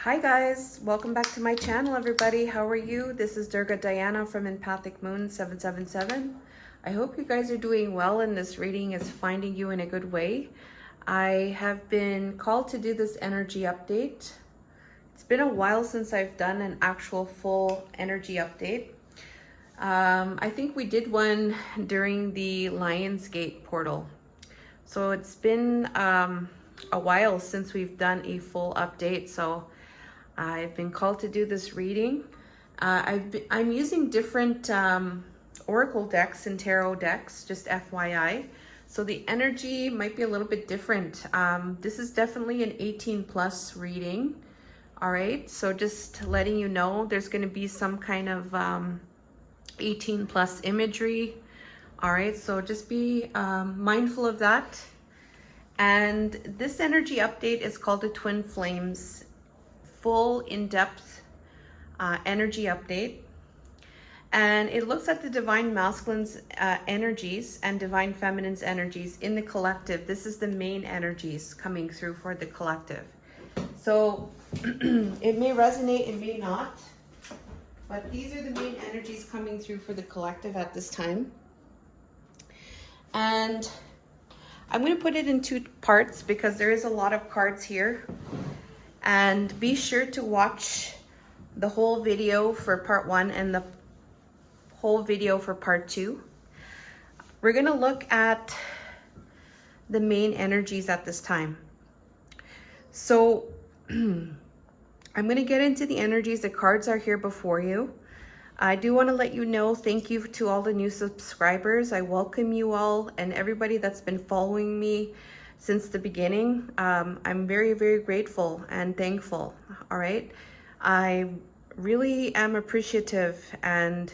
Hi guys, welcome back to my channel everybody. How are you? This is Durga Diana from Empathic Moon 777. I hope you guys are doing well and this reading is finding you in a good way. I have been called to do this energy update. It's been a while since I've done an actual full energy update. I think we did one during the Lionsgate portal. So it's been a while since we've done a full update. So I've been called to do this reading. I'm using different oracle decks and tarot decks, just FYI. So the energy might be a little bit different. This is definitely an 18 plus reading. All right, so just letting you know, there's going to be some kind of 18 plus imagery. All right, so just be mindful of that. And this energy update is called the Twin Flames full in-depth energy update, and it looks at the divine masculine's energies and divine feminine's energies in the collective. This is the main energies coming through for the collective. So it may resonate, it may not, but these are the main energies coming through for the collective at this time. And I'm going to put it in two parts because there is a lot of cards here. And be sure to watch the whole video for part 1 and the whole video for part 2. We're going to look at the main energies at this time. So I'm going to get into the energies. The cards are here before you. I do want to let you know, thank you to all the new subscribers. I welcome you all and everybody that's been following me since the beginning. I'm very, very grateful and thankful. All right. I really am appreciative and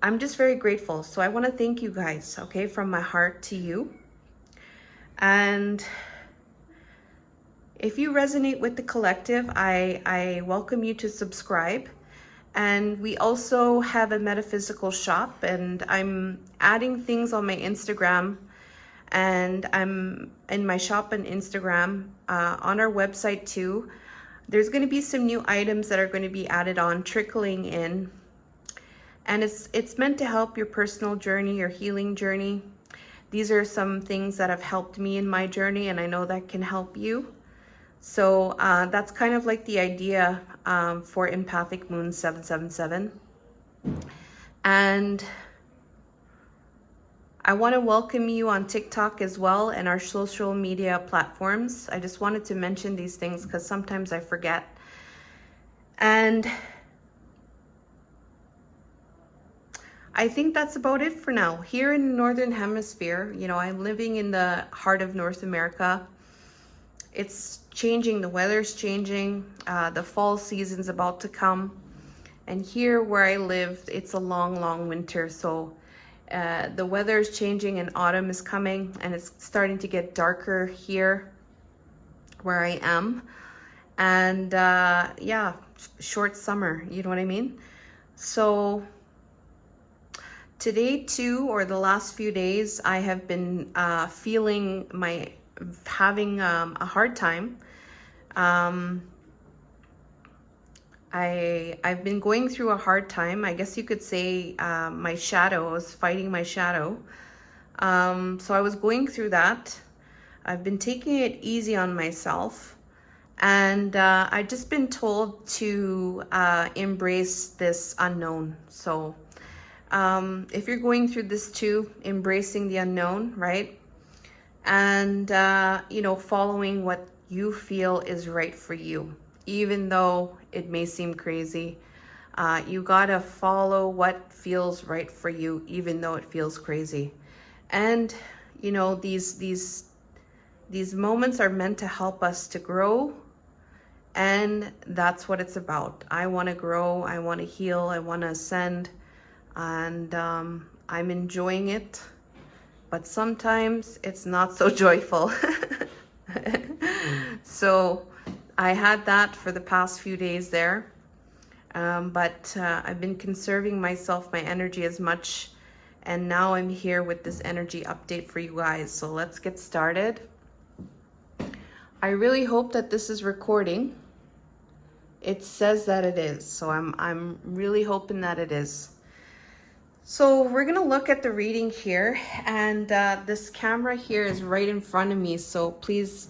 I'm just very grateful. So I want to thank you guys, okay, from my heart to you. And if you resonate with the collective, I welcome you to subscribe. And we also have a metaphysical shop, and I'm adding things on my Instagram. And I'm in my shop on Instagram, on our website too. There's going to be some new items that are going to be added on, trickling in. And it's meant to help your personal journey, your healing journey. These are some things that have helped me in my journey, and I know that can help you. So that's kind of like the idea for Empathic Moon 777. And I want to welcome you on TikTok as well and our social media platforms. I just wanted to mention these things because sometimes I forget. And I think that's about it for now. Here in the Northern Hemisphere, you know, I'm living in the heart of North America. It's changing, the weather's changing, the fall season's about to come. And here where I live, it's a long, long winter. So the weather is changing and autumn is coming and it's starting to get darker here where I am. And yeah, short summer, you know what I mean? So today too, or the last few days, I have been having a hard time. I've been going through a hard time. I guess you could say my shadow, I was fighting my shadow. So I was going through that. I've been taking it easy on myself. And I've just been told to embrace this unknown. So if you're going through this too, embracing the unknown, right? And, you know, following what you feel is right for you, even though it may seem crazy. You gotta follow what feels right for you, even though it feels crazy. And, you know, these moments are meant to help us to grow. And that's what it's about. I want to grow. I want to heal. I want to ascend. And I'm enjoying it. But sometimes it's not so joyful. So I had that for the past few days there. But I've been conserving myself, my energy as much. And now I'm here with this energy update for you guys. So let's get started. I really hope that this is recording. It says that it is, so I'm really hoping that it is. So we're gonna look at the reading here, and this camera here is right in front of me, so please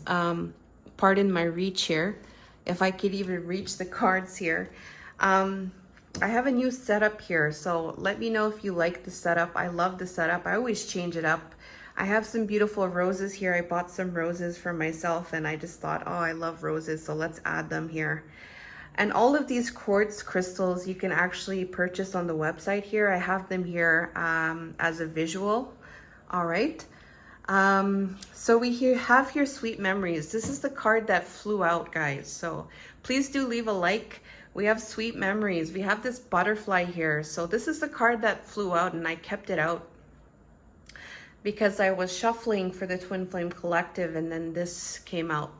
pardon my reach here, if I could even reach the cards here. I have a new setup here, so let me know if you like the setup. I love the setup. I always change it up. I have some beautiful roses here. I bought some roses for myself, and I just thought, oh, I love roses, so let's add them here. And all of these quartz crystals you can actually purchase on the website here. I have them here as a visual. All right. So we have here Sweet Memories. This is the card that flew out, guys. So please do leave a like. We have Sweet Memories. We have this butterfly here. So this is the card that flew out, and I kept it out because I was shuffling for the Twin Flame Collective, and then this came out.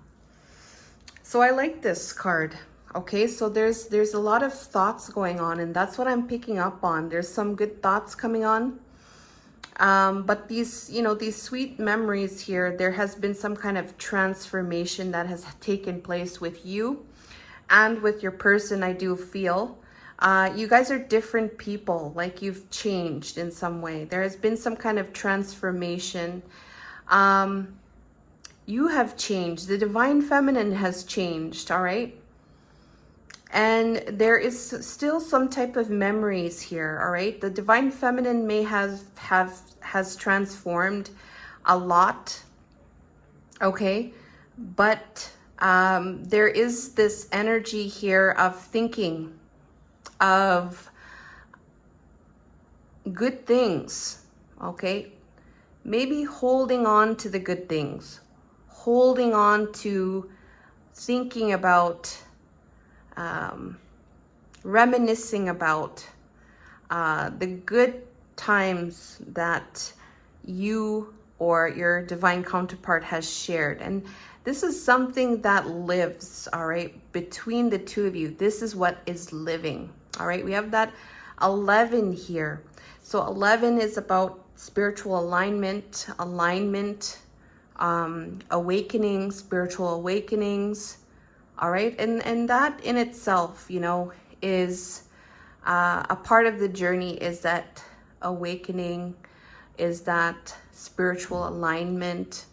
So I like this card. Okay, so there's a lot of thoughts going on, and that's what I'm picking up on. There's some good thoughts coming on. But these, you know, these sweet memories here, there has been some kind of transformation that has taken place with you and with your person, I do feel. You guys are different people, like you've changed in some way. There has been some kind of transformation. You have changed. The Divine Feminine has changed, all right? And there is still some type of memories here, all right? The Divine Feminine may has transformed a lot, okay? But there is this energy here of thinking of good things, okay? Maybe holding on to the good things, holding on to thinking about, reminiscing about the good times that you or your divine counterpart has shared. And this is something that lives, all right, between the two of you. This is what is living, all right? We have that 11 here. So 11 is about spiritual alignment, awakening, spiritual awakenings, all right? And that in itself, you know, is a part of the journey, is that awakening, is that spiritual alignment,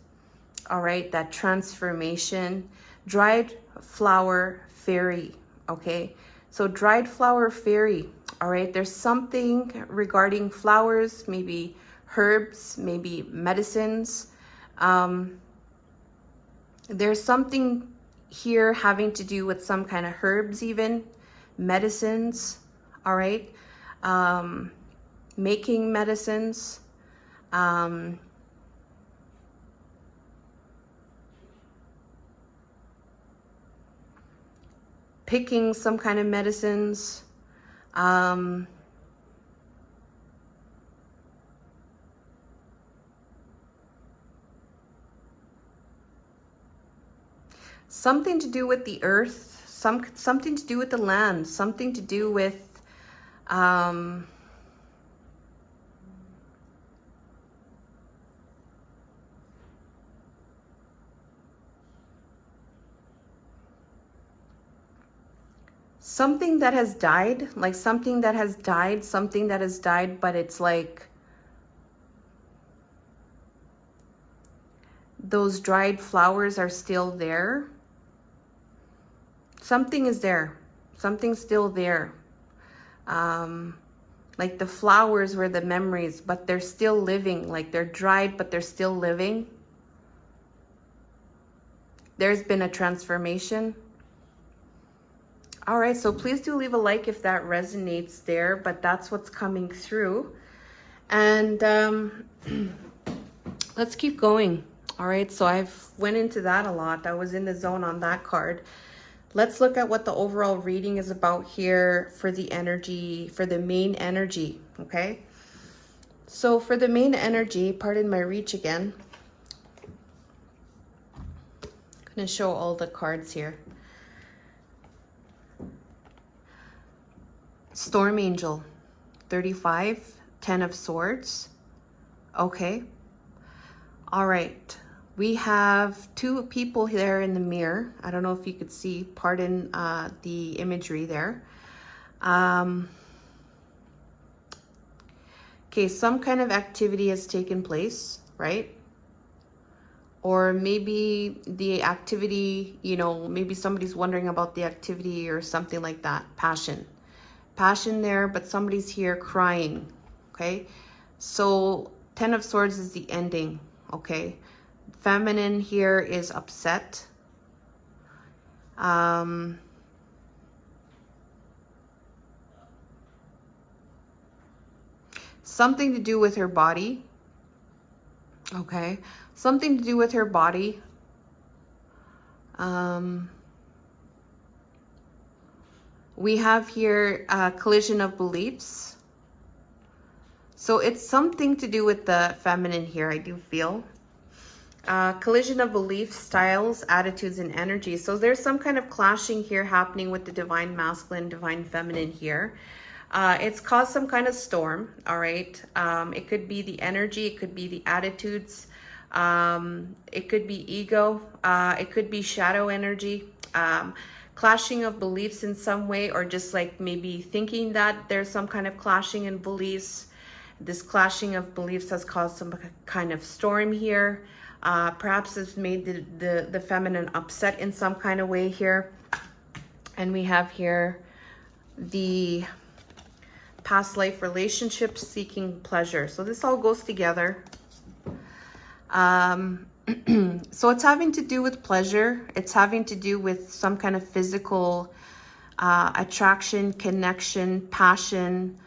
all right? That transformation. Dried flower fairy, okay? So dried flower fairy, all right? There's something regarding flowers, maybe herbs, maybe medicines. There's something here having to do with some kind of herbs, even medicines, all right? Making medicines, picking some kind of medicines, something to do with the earth, something to do with the land, something to do with something that has died, like something that has died, but it's like those dried flowers are still there. Something is there. Something's still there. Like the flowers were the memories, but they're still living. Like they're dried, but they're still living. There's been a transformation. All right, so please do leave a like if that resonates there, but that's what's coming through. And let's keep going. All right, so I've went into that a lot. I was in the zone on that card. Let's look at what the overall reading is about here for the energy, for the main energy, okay? So for the main energy, pardon my reach again. I'm gonna show all the cards here. Storm Angel, 35, 10 of Swords. Okay. All right. We have two people there in the mirror. I don't know if you could see, pardon the imagery there. Okay, some kind of activity has taken place, right? Or maybe the activity, you know, maybe somebody's wondering about the activity or something like that. Passion there, but somebody's here crying, okay? So 10 of Swords is the ending, okay? Feminine here is upset. Something to do with her body, okay? Something to do with her body. We have here a collision of beliefs. So it's something to do with the feminine here, I do feel. Collision of beliefs, styles, attitudes, and energy. So there's some kind of clashing here happening with the divine masculine, divine feminine here. It's caused some kind of storm, all right? It could be the energy, it could be the attitudes, it could be ego, it could be shadow energy, clashing of beliefs in some way, or just like maybe thinking that there's some kind of clashing in beliefs. This clashing of beliefs has caused some kind of storm here. Perhaps it's made the feminine upset in some kind of way here. And we have here the past life relationship, seeking pleasure. So this all goes together. So it's having to do with pleasure. It's having to do with some kind of physical attraction, connection, passion.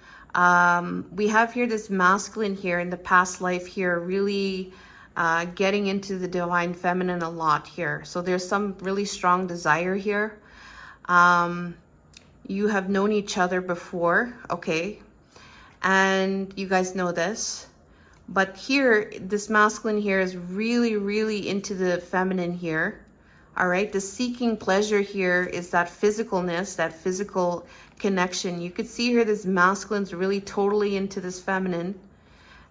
We have here this masculine here in the past life here, really getting into the divine feminine a lot here. So there's some really strong desire here. You have known each other before, okay? And you guys know this. But here, this masculine here is really, really into the feminine here. All right, the seeking pleasure here is that physicalness, that physical connection. You could see here this masculine's really totally into this feminine.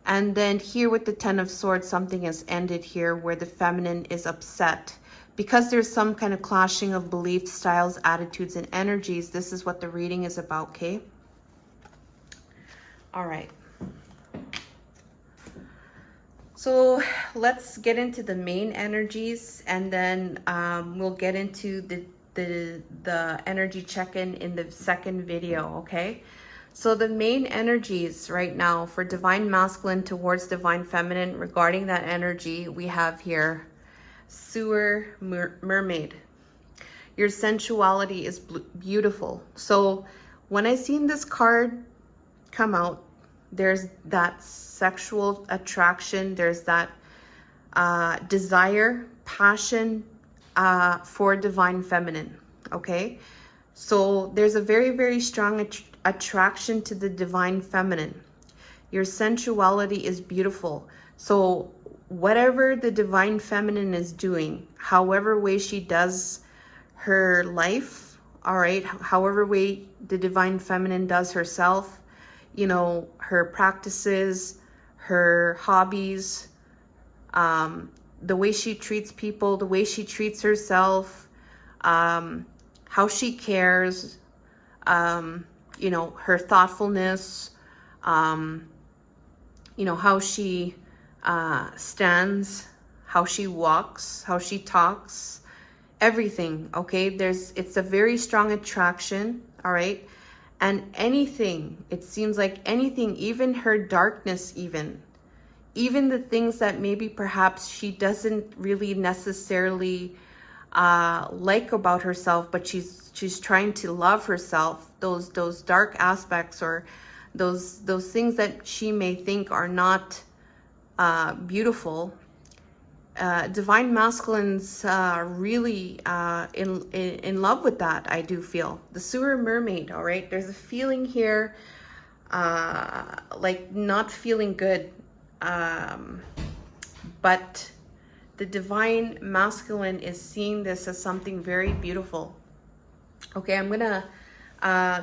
And then here with the 10 of Swords, something has ended here where the feminine is upset. Because there's some kind of clashing of belief styles, attitudes, and energies, this is what the reading is about, okay? All right. So let's get into the main energies, and then we'll get into the energy check-in in the second video, okay? So the main energies right now for divine masculine towards divine feminine, regarding that energy, we have here Sewer Mermaid. Your sensuality is beautiful. So when I seen this card come out, there's that sexual attraction, there's that desire, passion for divine feminine, okay? So there's a very, very strong attraction to the divine feminine. Your sensuality is beautiful. So whatever the divine feminine is doing, however way she does her life, all right, however way the divine feminine does herself, you know, her practices, her hobbies, the way she treats people, the way she treats herself, how she cares, you know, her thoughtfulness, you know, how she stands, how she walks, how she talks, everything, okay? It's a very strong attraction, all right? And anything, it seems like anything, even her darkness, even the things that maybe perhaps she doesn't really necessarily like about herself, but she's trying to love herself, those dark aspects, or those things that she may think are not beautiful. Divine masculines really in love with that, I do feel. The Sewer Mermaid, all right? There's a feeling here like not feeling good, but the divine masculine is seeing this as something very beautiful. Okay, I'm gonna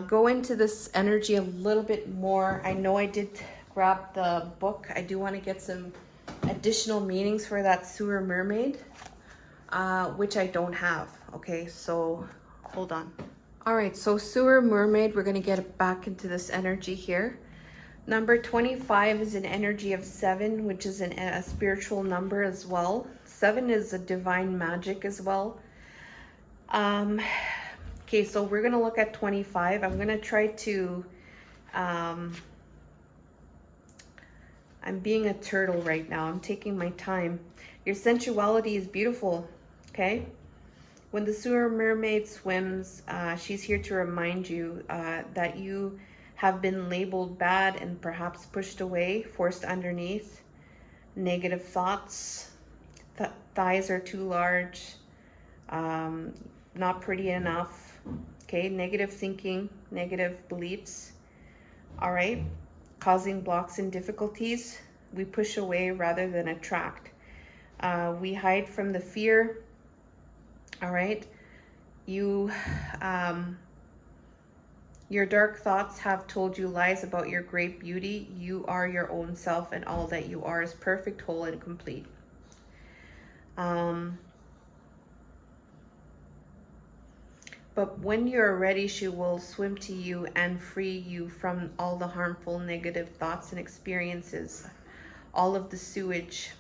go into this energy a little bit more. I know I did grab the book. I do want to get some additional meanings for that sewer mermaid, which I don't have. Okay, so hold on. All right, so sewer mermaid, we're gonna get back into this energy here. Number 25 is an energy of 7, which is a spiritual number as well. 7 is a divine magic as well. Okay, so we're gonna look at 25. I'm gonna try to, I'm being a turtle right now. I'm taking my time. Your sensuality is beautiful, okay? When the sewer mermaid swims, she's here to remind you that you have been labeled bad and perhaps pushed away, forced underneath. Negative thoughts, thighs are too large, not pretty enough, okay? Negative thinking, negative beliefs, all right? Causing blocks and difficulties. We push away rather than attract. We hide from the fear, all right? Your dark thoughts have told you lies about your great beauty. You are your own self, and all that you are is perfect, whole, and complete. But when you're ready, she will swim to you and free you from all the harmful negative thoughts and experiences, all of the sewage.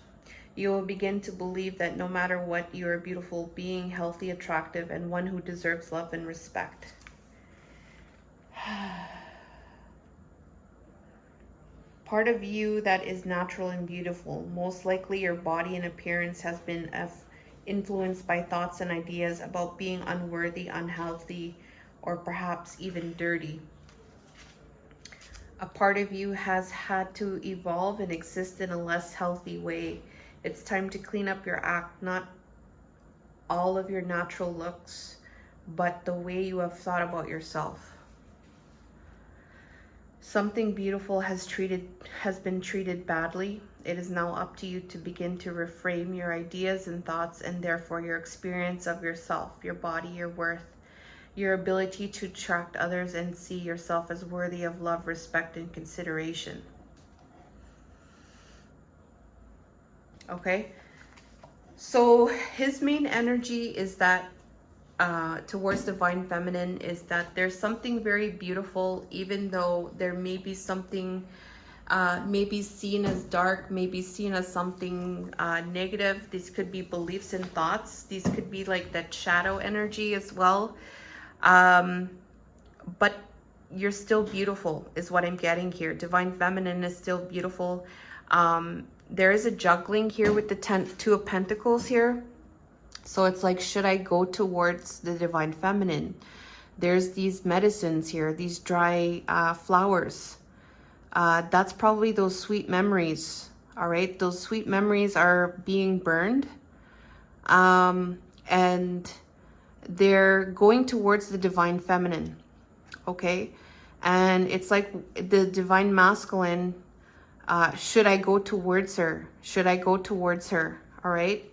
You will begin to believe that no matter what, you're a beautiful being, healthy, attractive, and one who deserves love and respect. Part of you that is natural and beautiful. Most likely your body and appearance has been influenced by thoughts and ideas about being unworthy, unhealthy, or perhaps even dirty. A part of you has had to evolve and exist in a less healthy way. It's time to clean up your act, not all of your natural looks, but the way you have thought about yourself. Something beautiful has been treated badly. It is now up to you to begin to reframe your ideas and thoughts, and therefore your experience of yourself, your body, your worth, your ability to attract others and see yourself as worthy of love, respect, and consideration. Okay, so his main energy is that towards divine feminine is that there's something very beautiful, even though there may be something maybe seen as dark, maybe seen as something negative. These could be beliefs and thoughts. These could be like that shadow energy as well. But you're still beautiful is what I'm getting here. Divine feminine is still beautiful. There is a juggling here with the Two of Pentacles here. So it's like, should I go towards the divine feminine? There's these medicines here, these dry flowers. That's probably those sweet memories. All right, those sweet memories are being burned, and they're going towards the divine feminine. Okay, and it's like the divine masculine. Should I go towards her? Should I go towards her? All right.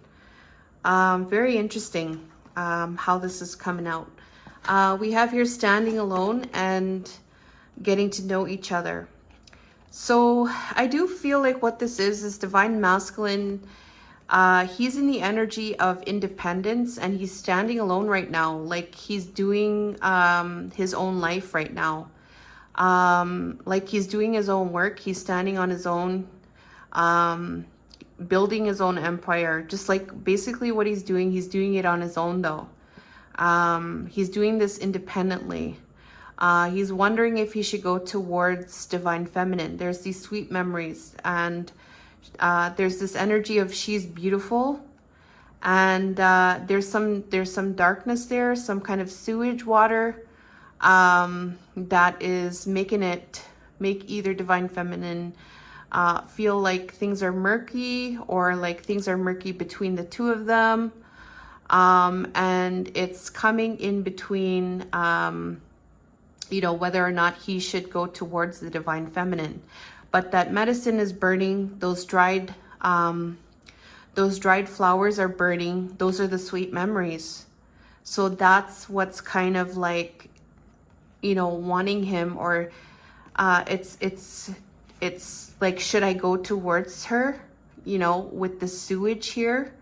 Very interesting how this is coming out. We have here standing alone and getting to know each other. So I do feel like what this is divine masculine. He's in the energy of independence, and he's standing alone right now. Like he's doing his own life right now. Like he's doing his own work. He's standing on his own, building his own empire. Just like basically what he's doing it on his own though. He's doing this independently. He's wondering if he should go towards divine feminine. There's these sweet memories, and there's this energy of she's beautiful, and there's some darkness there, some kind of sewage water that is make either divine feminine feel like things are murky, or like things are murky between the two of them, and it's coming in between whether or not he should go towards the divine feminine. But that medicine is burning. Those dried flowers are burning. Those are the sweet memories. So that's what's kind of like, wanting him, or it's like, should I go towards her? you know, with the sewage here,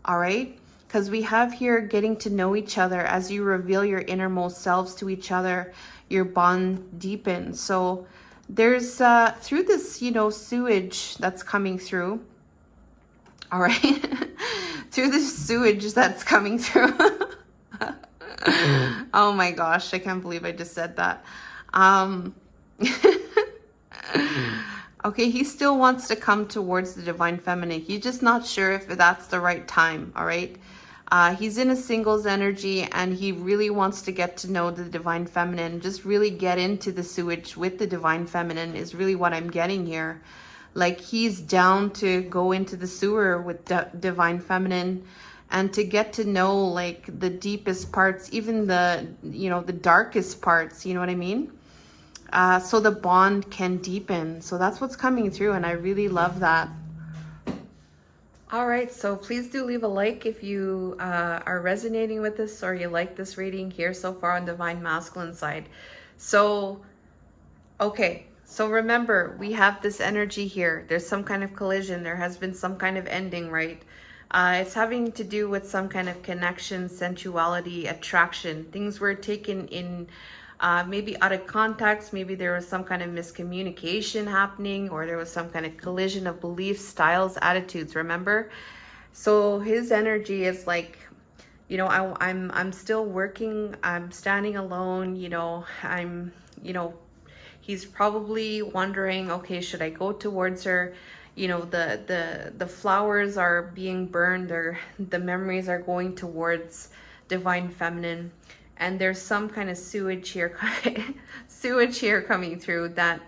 all right? Because we have here getting to know each other. As you reveal your innermost selves to each other, your bond deepens. So there's, through this, you know, sewage that's coming through, all right? Through the sewage that's coming through. Oh my gosh, I can't believe I just said that. Okay, he still wants to come towards the divine feminine. He's just not sure if that's the right time, all right? He's in a singles energy and he really wants to get to know the divine feminine. Just really get into the sewage with the divine feminine is really what I'm getting here. Like he's down to go into the sewer with divine feminine and to get to know like the deepest parts, even the, you know, the darkest parts, you know what I mean? So the bond can deepen. So that's what's coming through and I really love that. All right, so please do leave a like if you are resonating with this or you like this reading here so far on Divine Masculine side. So, okay, so remember, we have this energy here. There's some kind of collision. There has been some kind of ending, right? It's having to do with some kind of connection, sensuality, attraction. Things were taken in maybe out of context. Maybe there was some kind of miscommunication happening, or there was some kind of collision of beliefs, styles, attitudes, remember? So his energy is like, you know, I'm still working, I'm standing alone, you know, he's probably wondering, okay, should I go towards her? You know, the flowers are being burned, or the memories are going towards divine feminine. And there's some kind of sewage here coming through that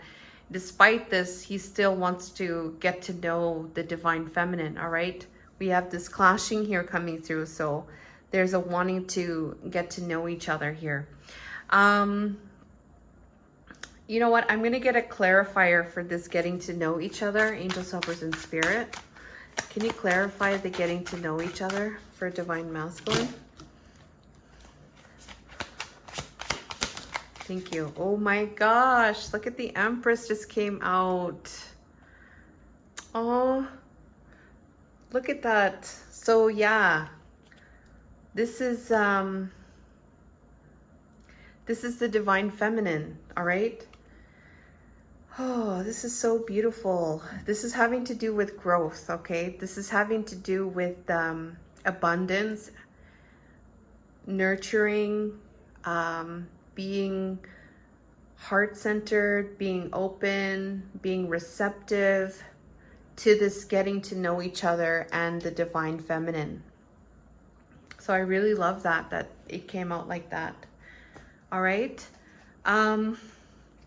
despite this, he still wants to get to know the divine feminine, all right? We have this clashing here coming through. So there's a wanting to get to know each other here. You know what? I'm going to get a clarifier for this getting to know each other. Angels, helpers, and spirit. Can you clarify the getting to know each other for Divine Masculine? Thank you. Oh my gosh. Look at the Empress just came out. Oh, look at that. So yeah, this is the divine feminine. All right. Oh, this is so beautiful. This is having to do with growth. Okay. This is having to do with abundance, nurturing, being heart-centered, being open, being receptive to this getting to know each other and the divine feminine. So I really love that it came out like that. All right.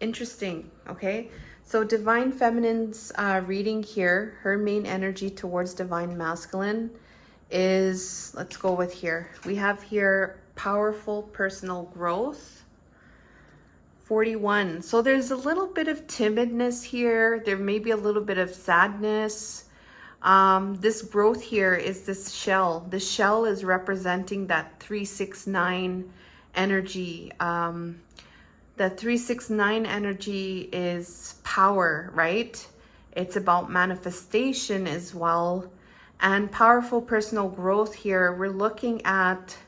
Interesting. Okay. So divine feminine's reading here, her main energy towards divine masculine is, let's go with here. We have here powerful personal growth. 41. So there's a little bit of timidness here. There may be a little bit of sadness. This growth here is this shell. The shell is representing that 369 energy. The 369 energy is power, right? It's about manifestation as well. And powerful personal growth here, we're looking at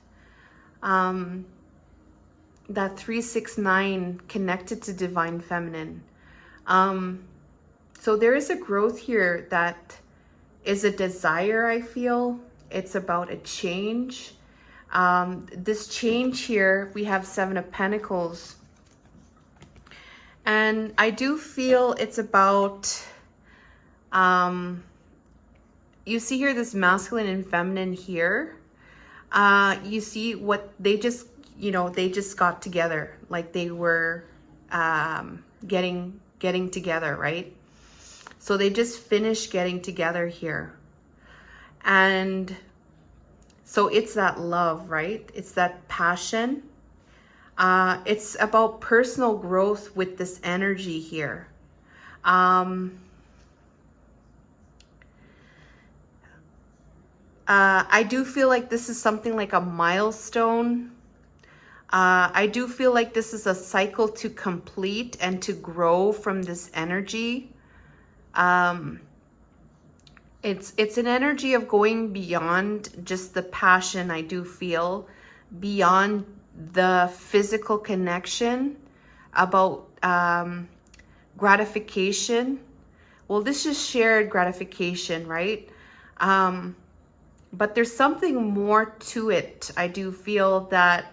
that 369 connected to divine feminine. So there is a growth here that is a desire, I feel. It's about a change. This change here, we have 7 of Pentacles. And I do feel it's about, you see here this masculine and feminine here. You see what they just, you know, they just got together, like they were getting together, right? So they just finished getting together here. And so it's that love, right? It's that passion. It's about personal growth with this energy here. I do feel like this is something like a milestone. I do feel like this is a cycle to complete and to grow from this energy. It's an energy of going beyond just the passion, I do feel, beyond the physical connection, about gratification. Well, this is shared gratification, right? But there's something more to it. I do feel that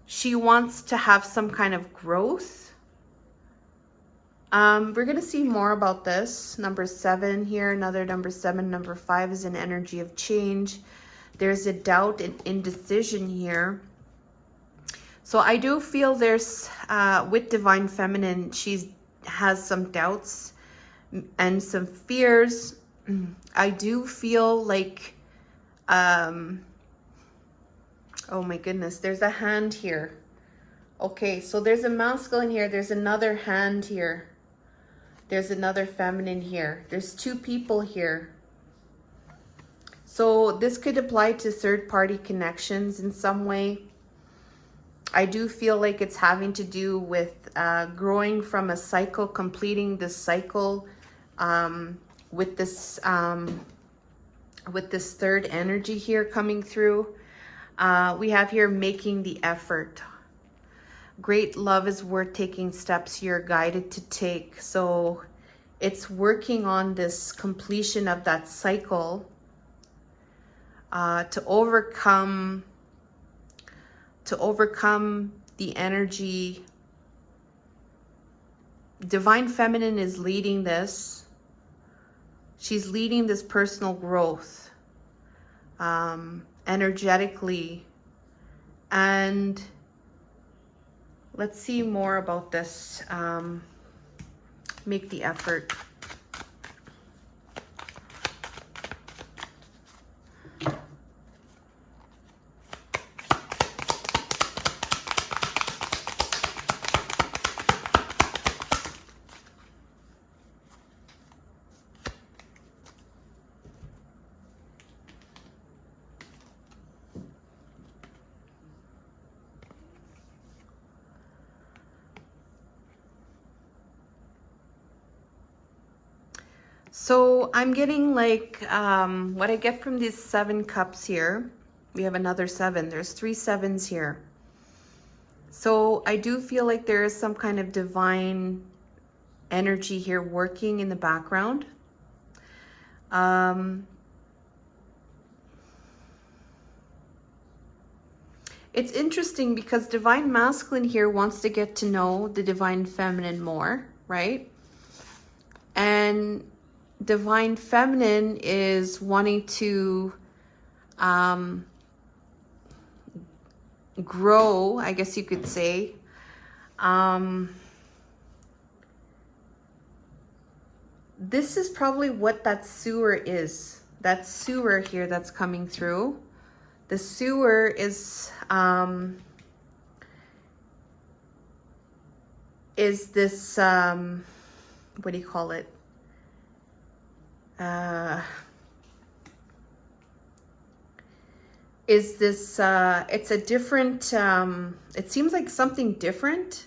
she wants to have some kind of growth. We're going to see more about this. Number 7 here, another number 7. Number 5 is an energy of change. There's a doubt and indecision here. So I do feel there's, with Divine Feminine, she has some doubts and some fears. I do feel like, oh my goodness, there's a hand here. Okay, so there's a masculine here. There's another hand here. There's another feminine here. There's 2 people here. So this could apply to third-party connections in some way. I do feel like it's having to do with growing from a cycle, completing the cycle with this third energy here coming through. We have here making the effort. Great love is worth taking steps you're guided to take. So it's working on this completion of that cycle to overcome the energy. Divine Feminine is leading this. She's leading this personal growth energetically. And let's see more about this. Make the effort. So I'm getting like what I get from these 7 cups here. We have another 7. There's 3 7s here. So I do feel like there is some kind of divine energy here working in the background. It's interesting because Divine Masculine here wants to get to know the Divine Feminine more, right? And Divine Feminine is wanting to grow, I guess you could say. This is probably what that sewer is. That sewer here that's coming through. The sewer is this, what do you call it? Is this, it's a different, it seems like something different.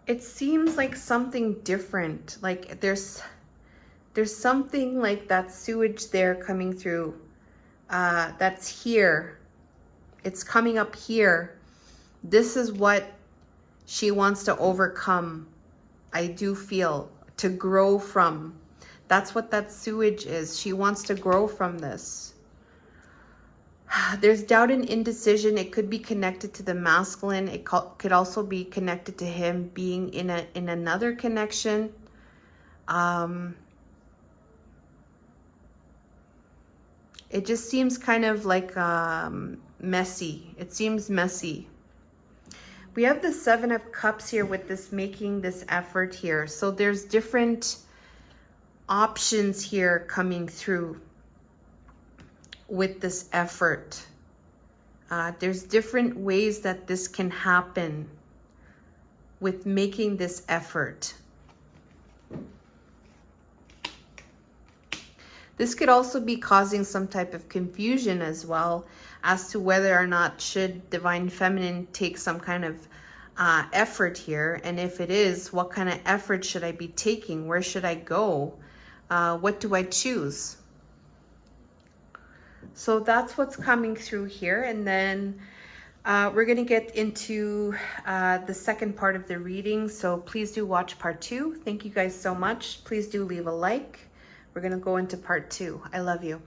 It seems like something different. Like there's something like that sewage there coming through. That's here. It's coming up here. This is what she wants to overcome. I do feel to grow from. That's what that sewage is. She wants to grow from this. There's doubt and indecision. It could be connected to the masculine. It could also be connected to him being in another connection. It just seems kind of like messy. It seems messy. We have the 7 of Cups here with this making this effort here. So there's different options here coming through with this effort. There's different ways that this can happen. with making this effort. This could also be causing some type of confusion as well as to whether or not should Divine Feminine take some kind of effort here. And if it is, what kind of effort should I be taking? Where should I go? What do I choose? So that's what's coming through here. And then we're going to get into the second part of the reading. So please do watch part 2. Thank you guys so much. Please do leave a like. We're going to go into part 2. I love you.